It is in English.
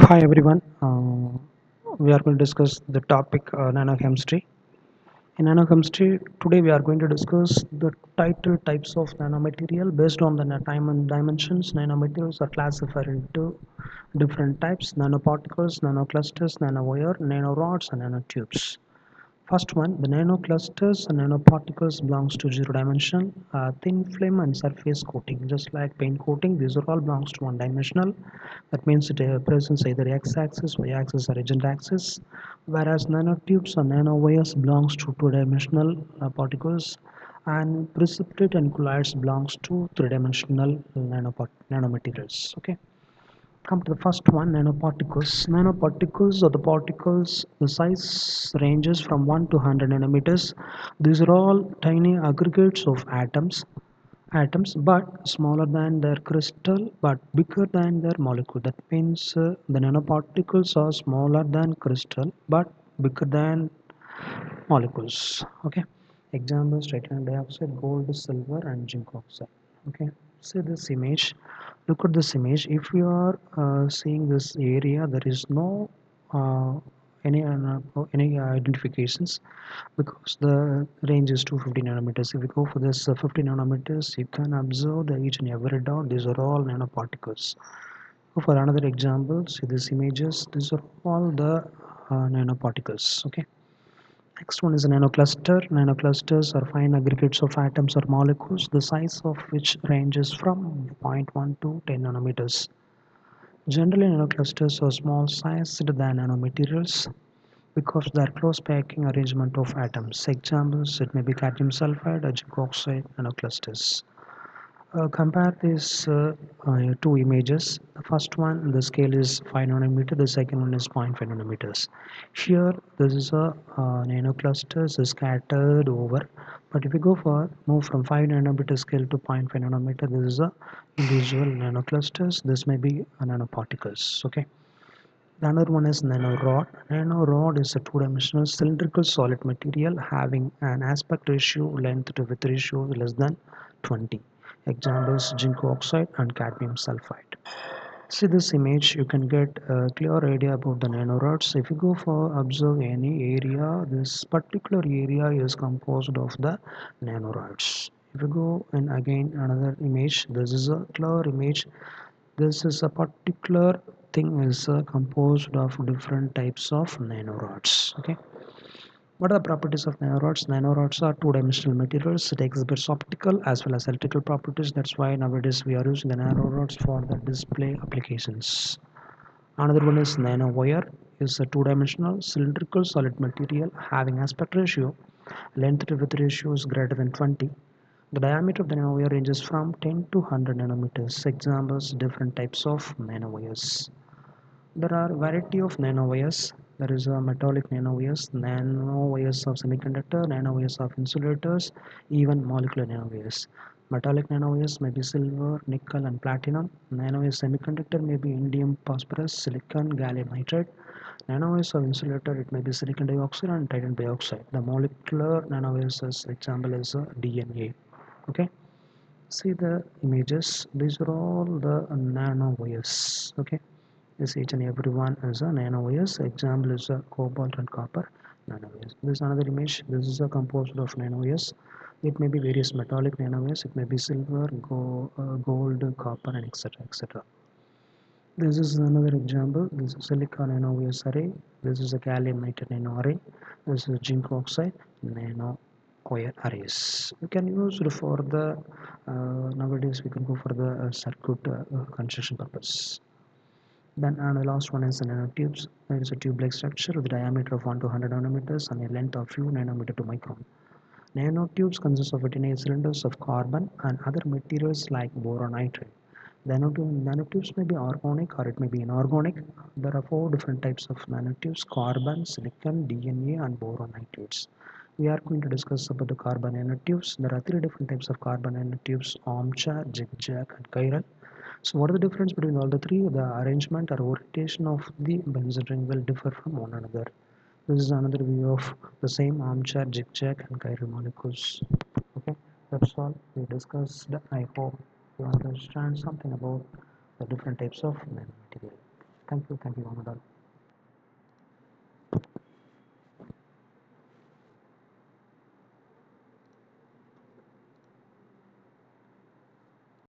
Hi everyone. We are going to discuss the topic nanochemistry. In nanochemistry, today we are going to discuss the title types of nanomaterial based on the time and dimensions. Nanomaterials are classified into different types: nanoparticles, nanoclusters, nanowire, nanorods, and nanotubes. First one, the nanoclusters and nanoparticles belongs to zero dimensional, thin film and surface coating. Just like paint coating, these are all belongs to one dimensional. That means it presents either x-axis, y-axis, or z-axis. Whereas nanotubes or nanowires belongs to two-dimensional particles, and precipitate and colloids belongs to three-dimensional nanomaterials. Okay. Come to the first one, nanoparticles. Nanoparticles are the particles, the size ranges from 1 to 100 nanometers. These are all tiny aggregates of atoms but smaller than their crystal but bigger than their molecule. That means the nanoparticles are smaller than crystal but bigger than molecules. Okay. Examples: titanium dioxide, gold, silver, and zinc oxide. Okay. See this image. Look at this image. If you are seeing this area, there is no uh, any identifications because the range is 250 nanometers. If you go for this 50 nanometers, you can observe the each and every dot. These are all nanoparticles. Go for another example. See these images. These are all the nanoparticles. Okay. Next one is a nanocluster. Nanoclusters are fine aggregates of atoms or molecules, the size of which ranges from zero point 0.1 to 10 nanometers. Generally, nanoclusters are small sized than nanomaterials because of their close packing arrangement of atoms. Examples: it may be cadmium sulfide or zinc oxide nanoclusters. Compare these two images. The first one, the scale is 5 nanometer. The second one is zero point 0.5 nanometers. Here, this is a nanoclusters is scattered over. But if we go for move from 5 nanometer scale to zero point 0.5 nanometer, this is a individual nanoclusters. This may be a nanoparticles. Okay. The another one is nanorod. Nanorod is a two-dimensional cylindrical solid material having an aspect ratio length to width ratio less than 20. Examples: zinc oxide and cadmium sulfide. See this image, you can get a clear idea about the nanorods. If you go for observe any area, this particular area is composed of the nanorods. If you go and again another image, this is a clear image. This is a particular thing is composed of different types of nanorods. Okay. What are the properties of nanorods? Nanorods are two-dimensional materials. It exhibits optical as well as electrical properties. That's why nowadays we are using the nanorods for the display applications. Another one is nanowire. Is a two-dimensional cylindrical solid material having aspect ratio length to width ratio is greater than 20. The diameter of the nanowire ranges from 10 to 100 nanometers. Examples: different types of nanowires. There are variety of nanowires. There is a metallic nanowires, nanowires of semiconductor, nanowires of insulators, even molecular nanowires. Metallic nanowires may be silver, nickel, and platinum. Nanowire semiconductor may be indium phosphorus, silicon, gallium nitride. Nanowires of insulator, it may be silicon dioxide and titanium dioxide. The molecular nanowires, as example, is DNA. Okay. See the images. These are all the nanowires. Okay. This each and every one is a nanowires. Example is a cobalt and copper nanowires. This is another image. This is a composed of nanowires. It may be various metallic nanowires. It may be silver, gold, copper, and etc. etc. This is another example. This is silicon nanowires array. This is a gallium nitride nano array. This is zinc oxide nano wire arrays. We can use it for the nowadays we can go for the circuit construction purpose. Then the last one is the nanotubes. There is a tube-like structure with a diameter of 1 to 100 nanometers and a length of few nanometer to micron. Nanotubes consist of tiny cylinders of carbon and other materials like boron nitride. Nanotubes may be organic or it may be inorganic. There are four different types of nanotubes: carbon, silicon, DNA, and boron nitrates. We are going to discuss about the carbon nanotubes. There are three different types of carbon nanotubes: armchair, zigzag, and chiral. So what is the difference between all the three? The arrangement or orientation of the benzene ring will differ from one another. This is another view of the same armchair, zigzag, and chiral molecules. Okay, that's all we discussed. I hope you understand something about the different types of nanomaterial. Thank you, Mohammed.